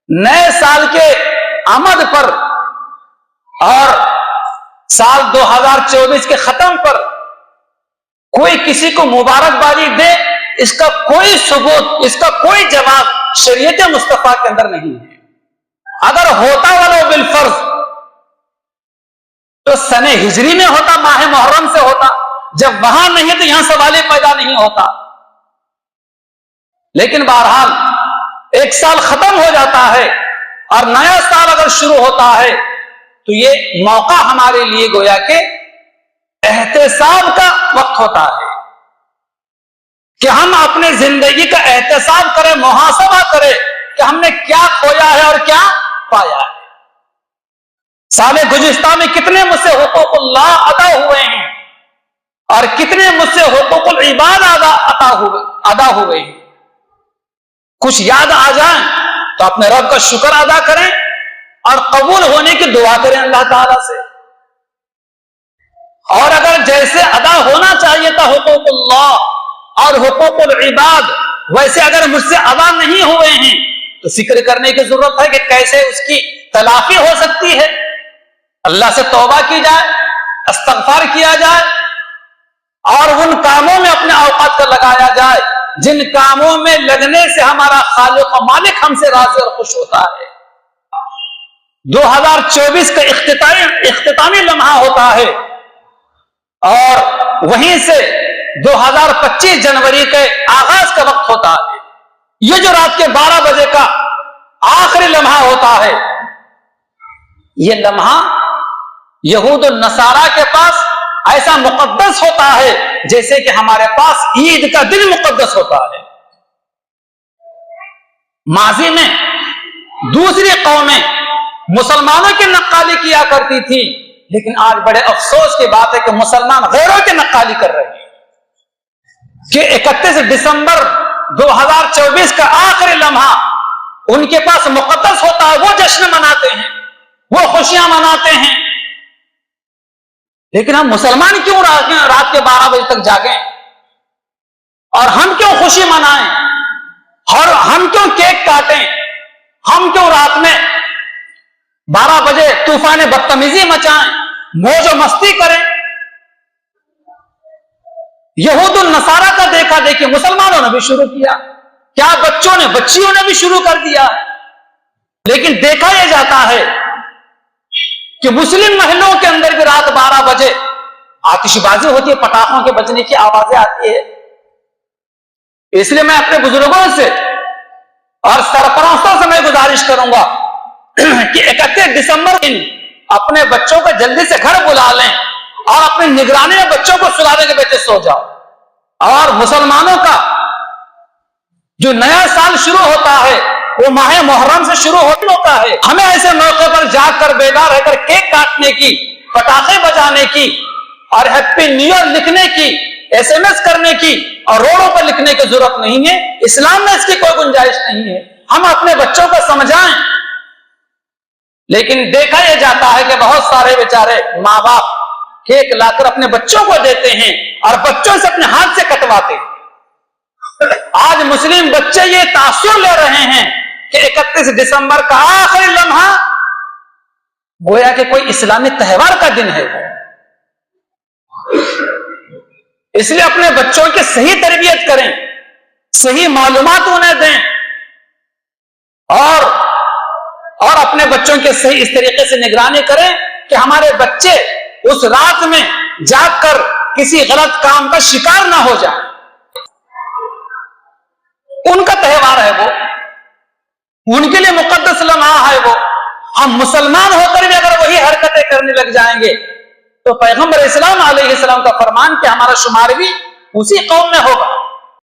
نئے سال کے آمد پر اور سال 2024 کے ختم پر کوئی کسی کو مبارکبادی دے، اس کا کوئی ثبوت، اس کا کوئی جواب شریعت مصطفیٰ کے اندر نہیں ہے۔ اگر ہوتا ولو بالفرض تو سنہ ہجری میں ہوتا، ماہ محرم سے ہوتا، جب وہاں نہیں ہے تو یہاں سوال پیدا نہیں ہوتا۔ لیکن بہرحال ایک سال ختم ہو جاتا ہے اور نیا سال اگر شروع ہوتا ہے تو یہ موقع ہمارے لیے گویا کہ احتساب کا وقت ہوتا ہے کہ ہم اپنے زندگی کا احتساب کریں، محاسبہ کریں کہ ہم نے کیا کھویا ہے اور کیا پایا ہے۔ سال گزشتہ میں کتنے مجھ سے حقوق اللہ ادا ہوئے ہیں اور کتنے مجھ سے حقوق العباد ادا ہوئے ہیں۔ کچھ یاد آ جائیں تو اپنے رب کا شکر ادا کریں اور قبول ہونے کی دعا کریں اللہ تعالی سے۔ اور اگر جیسے ادا ہونا چاہیے تھا حقوق اللہ اور حقوق العباد ویسے اگر مجھ سے ادا نہیں ہوئے ہیں تو فکر کرنے کی ضرورت ہے کہ کیسے اس کی تلافی ہو سکتی ہے۔ اللہ سے توبہ کی جائے، استغفار کیا جائے اور ان کاموں میں اپنے اوقات کو لگایا جائے جن کاموں میں لگنے سے ہمارا خالق و مالک ہم سے راضی اور خوش ہوتا ہے۔ 2024 کا اختتامی لمحہ ہوتا ہے اور وہیں سے 2025 جنوری کے آغاز کا وقت ہوتا ہے۔ یہ جو رات کے 12 بجے کا آخری لمحہ ہوتا ہے، یہ لمحہ یہود النصارہ کے پاس ایسا مقدس ہوتا ہے جیسے کہ ہمارے پاس عید کا دن مقدس ہوتا ہے۔ ماضی میں دوسری قومیں مسلمانوں کی نقالی کیا کرتی تھی، لیکن آج بڑے افسوس کی بات ہے کہ مسلمان غیروں کی نقالی کر رہے ہیں کہ 31 دسمبر 2024 کا آخری لمحہ ان کے پاس مقدس ہوتا ہے، وہ جشن مناتے ہیں، وہ خوشیاں مناتے ہیں، لیکن ہم مسلمان کیوں رات کے 12 بجے تک جاگیں اور ہم کیوں خوشی منائیں اور ہم کیوں کیک کاٹیں، ہم کیوں رات میں 12 بجے طوفان بدتمیزی مچائیں، موج و مستی کریں۔ یہود النصارہ کا دیکھا دیکھی مسلمانوں نے بھی شروع کیا، کیا بچیوں نے بھی شروع کر دیا، لیکن دیکھا یہ جاتا ہے کہ مسلم محلوں کے اندر بھی رات 12 بجے آتش بازی ہوتی ہے، پٹاخوں کے بجنے کی آوازیں آتی ہے۔ اس لیے میں اپنے بزرگوں سے اور سرپرستوں سے میں گزارش کروں گا کہ 31 دسمبر دن اپنے بچوں کو جلدی سے گھر بلا لیں اور اپنی نگرانی میں بچوں کو سلا دیں کہ بیٹے سو جاؤ۔ اور مسلمانوں کا جو نیا سال شروع ہوتا ہے وہ ماہ محرم سے شروع ہوتا ہے۔ ہمیں ایسے موقع پر جاگ کر بیدار رہ کر کیک کاٹنے کی، پٹاخے بجانے کی اور ہیپی نیو ایئر لکھنے کی، SMS کرنے کی اور روڈوں پر لکھنے کی ضرورت نہیں ہے۔ اسلام میں اس کی کوئی گنجائش نہیں ہے۔ ہم اپنے بچوں کو سمجھائیں، لیکن دیکھا یہ جاتا ہے کہ بہت سارے بیچارے ماں باپ کیک لا کر اپنے بچوں کو دیتے ہیں اور بچوں سے اپنے ہاتھ سے کٹواتے ہیں۔ آج مسلم بچے یہ تاثر لے رہے ہیں کہ 31 دسمبر کا آخری لمحہ گویا کہ کوئی اسلامی تہوار کا دن ہے۔ اس لیے اپنے بچوں کی صحیح تربیت کریں، صحیح معلومات انہیں دیں اور اپنے بچوں کے صحیح اس طریقے سے نگرانی کریں کہ ہمارے بچے اس رات میں جاگ کر کسی غلط کام کا شکار نہ ہو جائیں۔ ان کا تہوار ہے وہ، ان کے لیے مقدس لمحہ ہے وہ۔ ہم مسلمان ہو کر بھی اگر وہی حرکتیں کرنے لگ جائیں گے تو پیغمبر اسلام علیہ السلام کا فرمان کہ ہمارا شمار بھی اسی قوم میں ہوگا۔